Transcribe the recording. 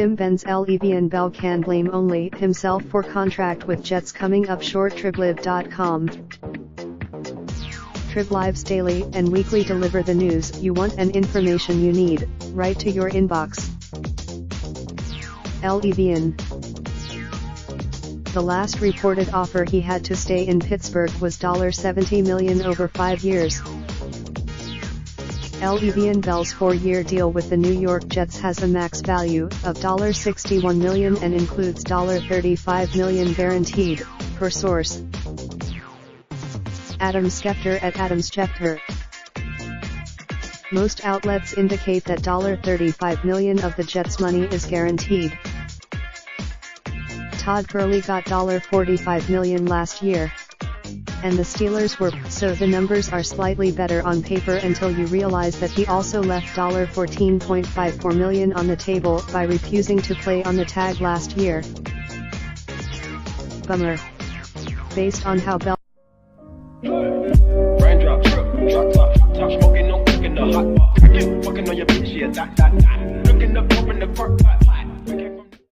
Tim Benz LeVeon Bell can blame only himself for contract with Jets coming up short. TribLive.com. TribLive's daily and weekly deliver the news you want and information you need, right to your inbox. LeVeon. The last reported offer he had to stay in Pittsburgh was $70 million over 5 years. LeVeon Bell's 4-year deal with the New York Jets has a max value of $61 million and includes $35 million guaranteed, per source. Adam Schefter at Adam Schefter. Most outlets indicate that $35 million of the Jets' money is guaranteed. Todd Gurley got $45 million last year. And the Steelers were, so the numbers are slightly better on paper until you realize that he also left $14.54 million on the table by refusing to play on the tag last year. Bummer. Based on how Bell Raindrop, drop top, top smoking, no cooking the hot pot. Fucking on your bitch, yeah, that. Looking up, open the park.